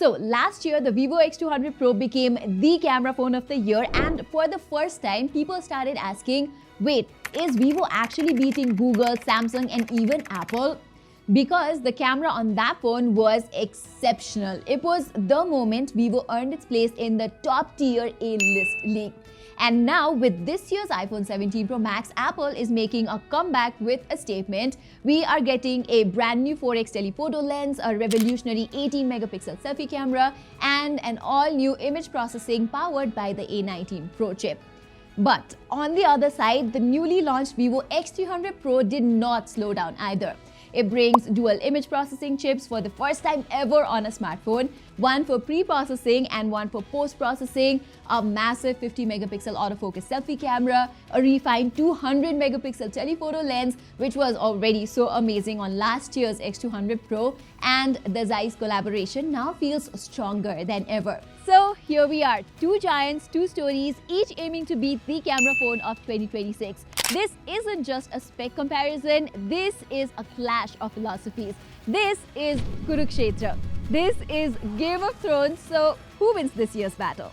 So last year, the Vivo X200 Pro became the camera phone of the year, and for the first time, people started asking, wait, is Vivo actually beating Google, Samsung, and even Apple? Because the camera on that phone was exceptional. It was the moment Vivo earned its place in the top tier A-list league. And now with this year's iPhone 17 Pro Max, Apple is making a comeback with a statement. We are getting a brand new 4x telephoto lens, a revolutionary 18 megapixel selfie camera, and an all-new image processing powered by the A19 Pro chip. But on the other side, the newly launched Vivo X300 Pro did not slow down either. It brings dual image processing chips for the first time ever on a smartphone, one for pre-processing and one for post-processing, a massive 50 megapixel autofocus selfie camera, a refined 200 megapixel telephoto lens, which was already so amazing on last year's X200 Pro, and the Zeiss collaboration now feels stronger than ever. So here we are, two giants, two stories, each aiming to beat the camera phone of 2026. This isn't just a spec comparison, this is a clash of philosophies. This is Kurukshetra. This is Game of Thrones, so who wins this year's battle?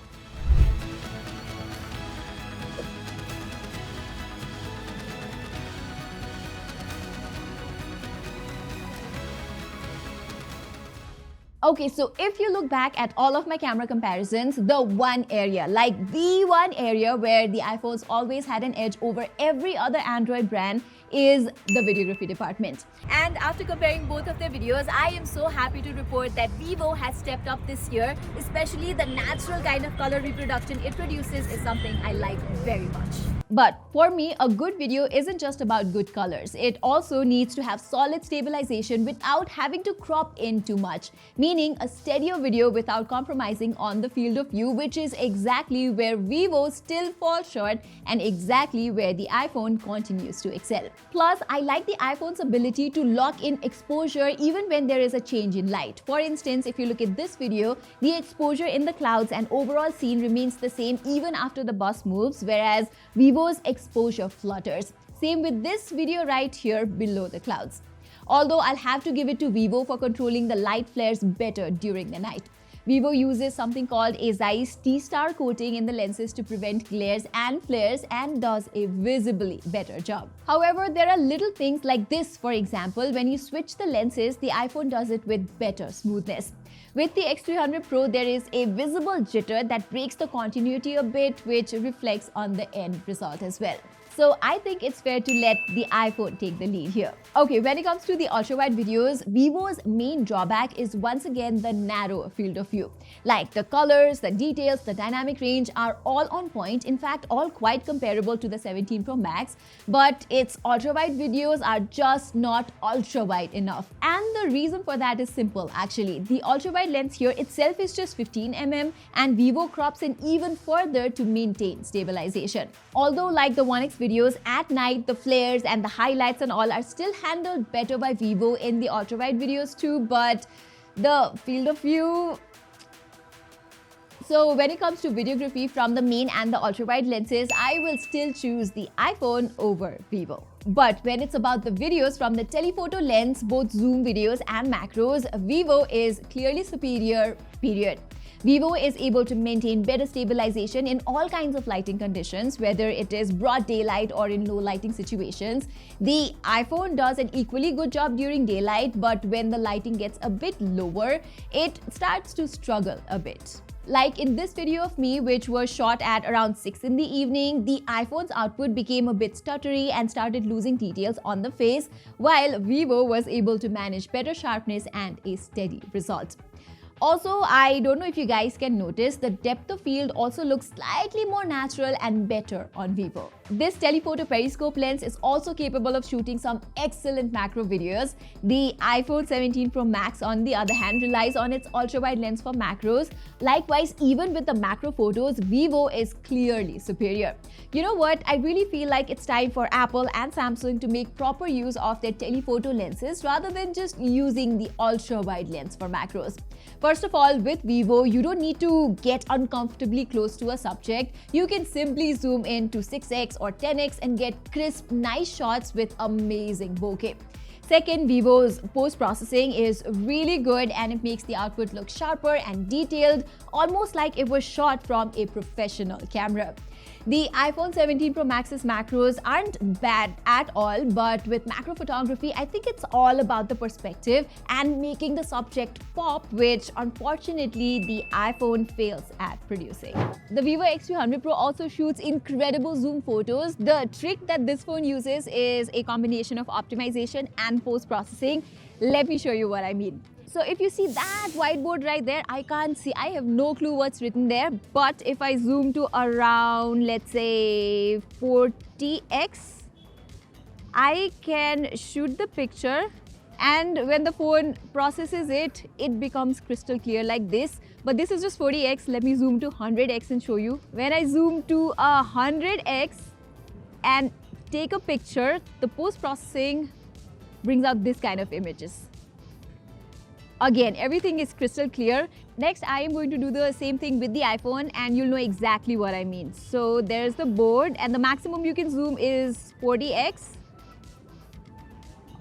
Okay, so if you look back at all of my camera comparisons, the one area where the iPhones always had an edge over every other Android brand is the videography department. And after comparing both of their videos, I am so happy to report that Vivo has stepped up this year, especially the natural kind of color reproduction it produces is something I like very much. But for me, a good video isn't just about good colors. It also needs to have solid stabilization without having to crop in too much, meaning a steadier video without compromising on the field of view, which is exactly where Vivo still falls short and exactly where the iPhone continues to excel. Plus, I like the iPhone's ability to lock in exposure even when there is a change in light. For instance, if you look at this video, the exposure in the clouds and overall scene remains the same even after the bus moves, whereas Vivo's exposure flutters. Same with this video right here below the clouds. Although I'll have to give it to Vivo for controlling the light flares better during the night. Vivo uses something called a Zeiss T-star coating in the lenses to prevent glares and flares and does a visibly better job. However, there are little things like this. For example, when you switch the lenses, the iPhone does it with better smoothness. With the X300 Pro, there is a visible jitter that breaks the continuity a bit, which reflects on the end result as well. So I think it's fair to let the iPhone take the lead here. Okay, when it comes to the ultra-wide videos, Vivo's main drawback is once again the narrow field of view. Like the colors, the details, the dynamic range are all on point, in fact all quite comparable to the 17 Pro Max, but its ultra-wide videos are just not ultra-wide enough. And the reason for that is simple actually. The ultra-wide lens here itself is just 15mm and Vivo crops in even further to maintain stabilization. Although like the 1x videos, at night the flares and the highlights and all are still handled better by Vivo in the ultra-wide videos too, but the field of view... So when it comes to videography from the main and the ultra-wide lenses, I will still choose the iPhone over Vivo. But when it's about the videos from the telephoto lens, both zoom videos and macros, Vivo is clearly superior, period. Vivo is able to maintain better stabilization in all kinds of lighting conditions, whether it is broad daylight or in low lighting situations. The iPhone does an equally good job during daylight, but when the lighting gets a bit lower, it starts to struggle a bit. Like in this video of me, which was shot at around 6 in the evening, the iPhone's output became a bit stuttery and started losing details on the face, while Vivo was able to manage better sharpness and a steady result. Also, I don't know if you guys can notice, the depth of field also looks slightly more natural and better on Vivo. This telephoto periscope lens is also capable of shooting some excellent macro videos. The iPhone 17 Pro Max, on the other hand, relies on its ultra-wide lens for macros. Likewise, even with the macro photos, Vivo is clearly superior. You know what? I really feel like it's time for Apple and Samsung to make proper use of their telephoto lenses rather than just using the ultra-wide lens for macros. First of all, with Vivo, you don't need to get uncomfortably close to a subject. You can simply zoom in to 6x or 10x and get crisp, nice shots with amazing bokeh. Second, Vivo's post-processing is really good and it makes the output look sharper and detailed, almost like it was shot from a professional camera. The iPhone 17 Pro Max's macros aren't bad at all, but with macro photography, I think it's all about the perspective and making the subject pop, which unfortunately the iPhone fails at producing. The Vivo X300 Pro also shoots incredible zoom photos. The trick that this phone uses is a combination of optimization and post-processing. Let me show you what I mean. So if you see that whiteboard right there, I can't see, I have no clue what's written there. But if I zoom to around, let's say 40x, I can shoot the picture, and when the phone processes it, it becomes crystal clear like this. But this is just 40x. Let me zoom to 100x and show you. When I zoom to 100x and take a picture, the post-processing brings out this kind of images. Again, everything is crystal clear. Next, I am going to do the same thing with the iPhone and you'll know exactly what I mean. So there's the board and the maximum you can zoom is 40x.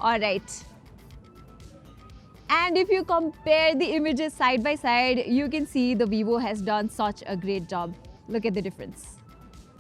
All right. And if you compare the images side by side, you can see the Vivo has done such a great job. Look at the difference.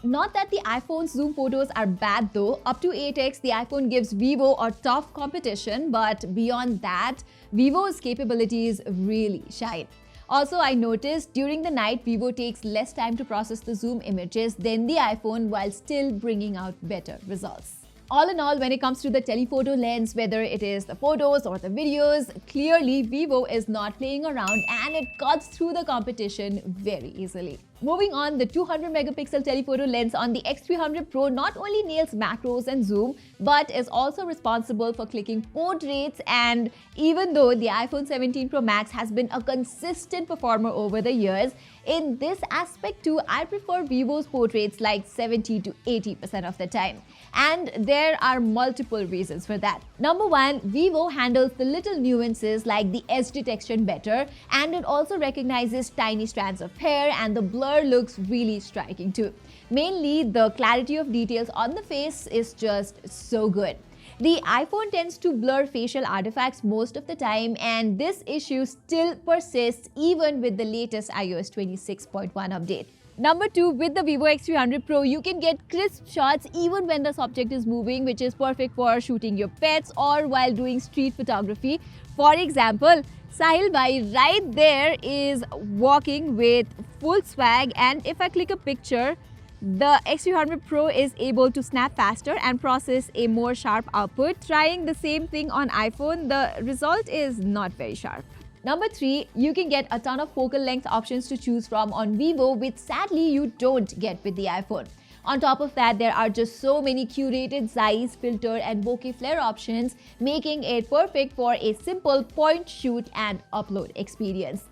Not that the iPhone's zoom photos are bad though. Up to 8x, the iPhone gives Vivo a tough competition, but beyond that, Vivo's capabilities really shine. Also, I noticed during the night, Vivo takes less time to process the zoom images than the iPhone while still bringing out better results. All in all, when it comes to the telephoto lens, whether it is the photos or the videos, clearly Vivo is not playing around and it cuts through the competition very easily. Moving on, the 200 megapixel telephoto lens on the X300 Pro not only nails macros and zoom, but is also responsible for clicking portraits. And even though the iPhone 17 Pro Max has been a consistent performer over the years, in this aspect too, I prefer Vivo's portraits like 70 to 80% of the time. And there are multiple reasons for that. Number one, Vivo handles the little nuances like the edge detection better, and it also recognizes tiny strands of hair, and the blur looks really striking too. Mainly, the clarity of details on the face is just so good. The iPhone tends to blur facial artifacts most of the time, and this issue still persists even with the latest iOS 26.1 update. Number two, with the Vivo X300 Pro, you can get crisp shots even when the subject is moving, which is perfect for shooting your pets or while doing street photography. For example, Sahil Bhai right there is walking with full swag, and if I click a picture, the X300 Pro is able to snap faster and process a more sharp output. Trying the same thing on iPhone, the result is not very sharp. Number three, you can get a ton of focal length options to choose from on Vivo, which sadly you don't get with the iPhone. On top of that, there are just so many curated size, filter and bokeh flare options, making it perfect for a simple point, shoot and upload experience.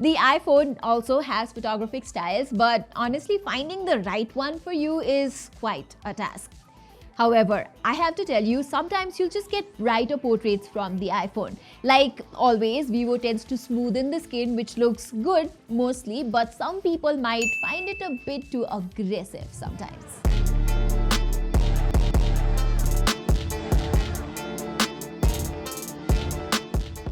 The iPhone also has photographic styles, but honestly, finding the right one for you is quite a task. However, I have to tell you, sometimes you'll just get brighter portraits from the iPhone. Like always, Vivo tends to smoothen the skin, which looks good mostly, but some people might find it a bit too aggressive sometimes.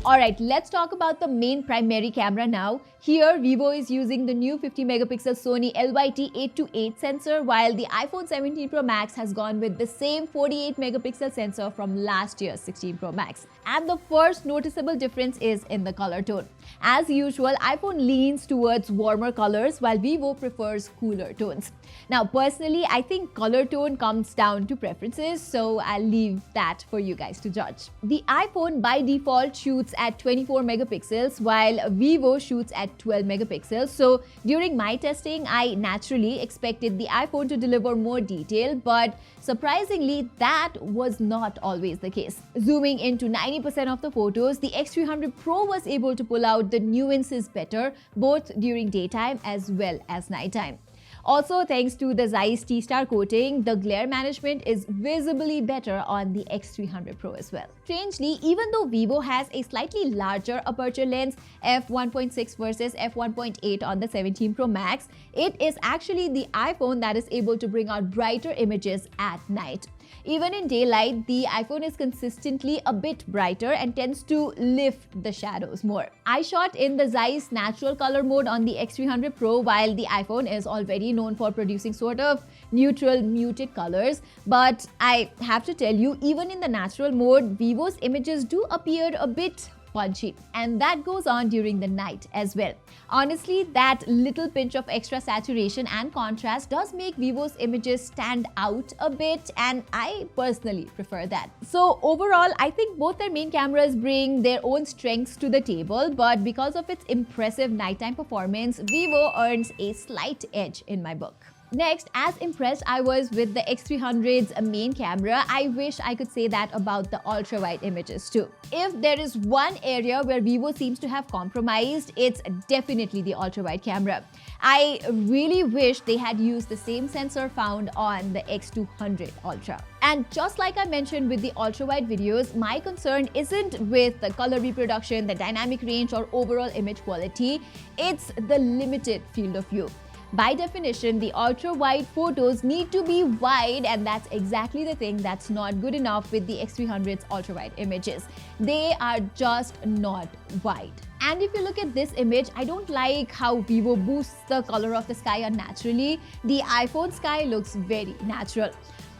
Alright, let's talk about the main primary camera now. Here, Vivo is using the new 50 megapixel Sony LYT-828 sensor, while the iPhone 17 Pro Max has gone with the same 48 megapixel sensor from last year's 16 Pro Max. And the first noticeable difference is in the color tone. As usual, iPhone leans towards warmer colors while Vivo prefers cooler tones. Now, personally, I think color tone comes down to preferences, so I'll leave that for you guys to judge. The iPhone by default shoots at 24 megapixels while Vivo shoots at 12 megapixels. So during my testing, I naturally expected the iPhone to deliver more detail, but surprisingly, that was not always the case. Zooming into 90% of the photos, the X300 Pro was able to pull out the nuances better, both during daytime as well as nighttime. Also, thanks to the Zeiss T-Star coating, the glare management is visibly better on the X300 Pro as well. Strangely, even though Vivo has a slightly larger aperture lens, f1.6 versus f1.8 on the 17 Pro Max, it is actually the iPhone that is able to bring out brighter images at night. Even in daylight, the iPhone is consistently a bit brighter and tends to lift the shadows more. I shot in the Zeiss natural color mode on the X300 Pro, while the iPhone is already known for producing sort of neutral, muted colors. But I have to tell you, even in the natural mode, Vivo's images do appear a bit punchy, and that goes on during the night as well. Honestly, that little pinch of extra saturation and contrast does make Vivo's images stand out a bit, and I personally prefer that. So overall, I think both their main cameras bring their own strengths to the table, but because of its impressive nighttime performance, Vivo earns a slight edge in my book. Next, as impressed I was with the X300's main camera, I wish I could say that about the ultra-wide images too. If there is one area where Vivo seems to have compromised, it's definitely the ultra-wide camera. I really wish they had used the same sensor found on the X200 Ultra. And just like I mentioned with the ultra-wide videos, my concern isn't with the color reproduction, the dynamic range, or overall image quality. It's the limited field of view. By definition, the ultra-wide photos need to be wide, and that's exactly the thing that's not good enough with the X300's ultra-wide images. They are just not wide. And if you look at this image, I don't like how Vivo boosts the color of the sky unnaturally. The iPhone sky looks very natural.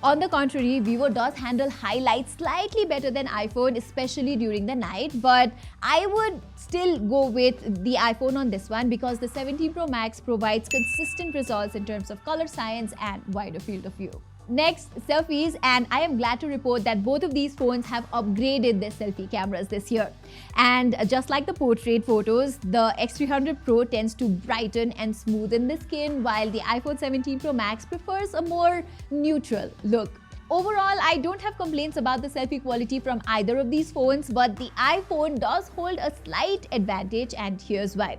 On the contrary, Vivo does handle highlights slightly better than iPhone, especially during the night, but I would still go with the iPhone on this one because the 17 Pro Max provides consistent results in terms of color science and wider field of view. Next, selfies, and I am glad to report that both of these phones have upgraded their selfie cameras this year. And just like the portrait photos, the X300 Pro tends to brighten and smoothen the skin, while the iPhone 17 Pro Max prefers a more neutral look. Overall, I don't have complaints about the selfie quality from either of these phones, but the iPhone does hold a slight advantage, and here's why.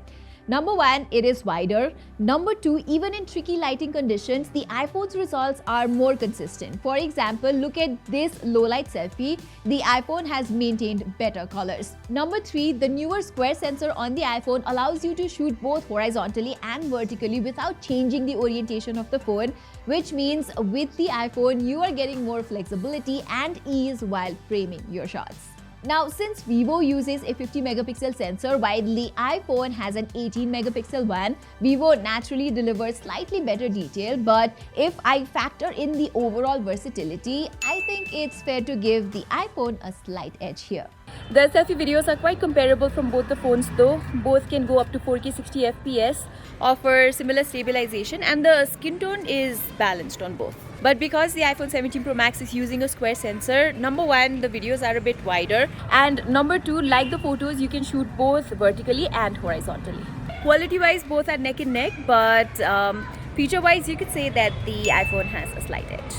Number one, it is wider. Number two, even in tricky lighting conditions, the iPhone's results are more consistent. For example, look at this low light selfie. The iPhone has maintained better colors. Number three, the newer square sensor on the iPhone allows you to shoot both horizontally and vertically without changing the orientation of the phone, which means with the iPhone, you are getting more flexibility and ease while framing your shots. Now, since Vivo uses a 50 megapixel sensor while the iPhone has an 18 megapixel one, Vivo naturally delivers slightly better detail, but if I factor in the overall versatility, I think it's fair to give the iPhone a slight edge here. The selfie videos are quite comparable from both the phones though. Both can go up to 4K 60 FPS, offer similar stabilization, and the skin tone is balanced on both. But because the iPhone 17 Pro Max is using a square sensor, number one, the videos are a bit wider, and number two, like the photos, you can shoot both vertically and horizontally. Quality-wise, both are neck and neck, but feature-wise, you could say that the iPhone has a slight edge.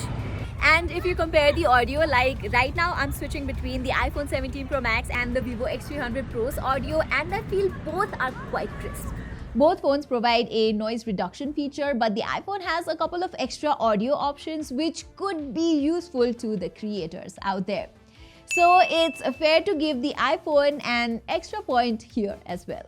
And if you compare the audio, like right now I'm switching between the iPhone 17 Pro Max and the Vivo X300 Pro's audio, and I feel both are quite crisp. Both phones provide a noise reduction feature, but the iPhone has a couple of extra audio options which could be useful to the creators out there. So it's fair to give the iPhone an extra point here as well.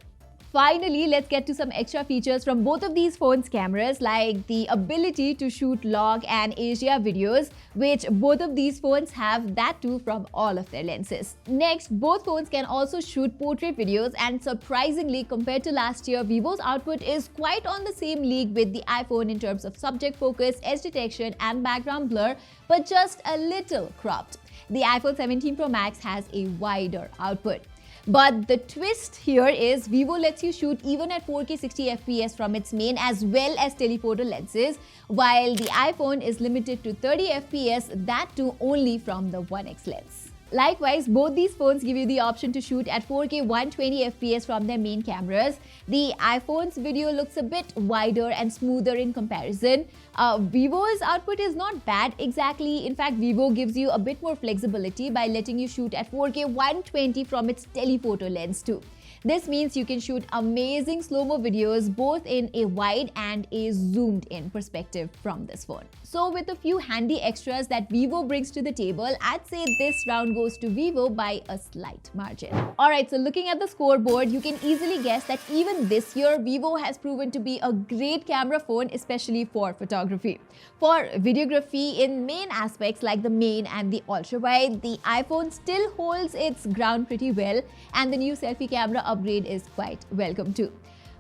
Finally, let's get to some extra features from both of these phones' cameras, like the ability to shoot log and HDR videos, which both of these phones have, that too from all of their lenses. Next, both phones can also shoot portrait videos, and surprisingly, compared to last year, Vivo's output is quite on the same league with the iPhone in terms of subject focus, edge detection, and background blur, but just a little cropped. The iPhone 17 Pro Max has a wider output. But the twist here is Vivo lets you shoot even at 4K 60 FPS from its main as well as telephoto lenses, while the iPhone is limited to 30 FPS, that too only from the 1x lens. Likewise, both these phones give you the option to shoot at 4K 120 FPS from their main cameras. The iPhone's video looks a bit wider and smoother in comparison. Vivo's output is not bad exactly. In fact, Vivo gives you a bit more flexibility by letting you shoot at 4K 120 from its telephoto lens too. This means you can shoot amazing slow-mo videos both in a wide and a zoomed-in perspective from this phone. So with a few handy extras that Vivo brings to the table, I'd say this round goes to Vivo by a slight margin. Alright, so looking at the scoreboard, you can easily guess that even this year, Vivo has proven to be a great camera phone, especially for photography. For videography, in main aspects like the main and the ultra-wide, the iPhone still holds its ground pretty well, and the new selfie camera upgrade is quite welcome too.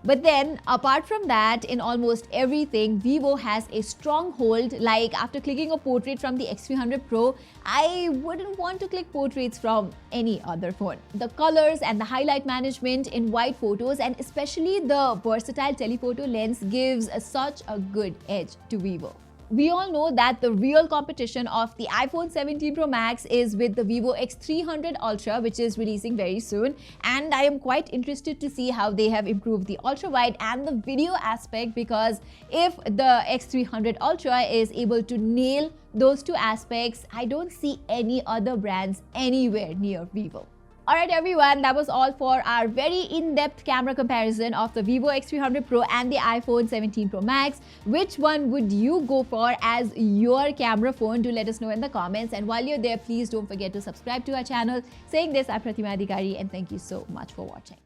But then, apart from that, in almost everything, Vivo has a strong hold. Like after clicking a portrait from the X300 Pro, I wouldn't want to click portraits from any other phone. The colors and the highlight management in wide photos, and especially the versatile telephoto lens, gives such a good edge to Vivo. We all know that the real competition of the iPhone 17 Pro Max is with the Vivo X300 Ultra, which is releasing very soon, and I am quite interested to see how they have improved the ultra-wide and the video aspect, because if the X300 Ultra is able to nail those two aspects, I don't see any other brands anywhere near Vivo. Alright everyone, that was all for our very in-depth camera comparison of the Vivo X300 Pro and the iPhone 17 Pro Max. Which one would you go for as your camera phone? Do let us know in the comments, and while you're there, please don't forget to subscribe to our channel. Saying this, I'm Pratima and thank you so much for watching.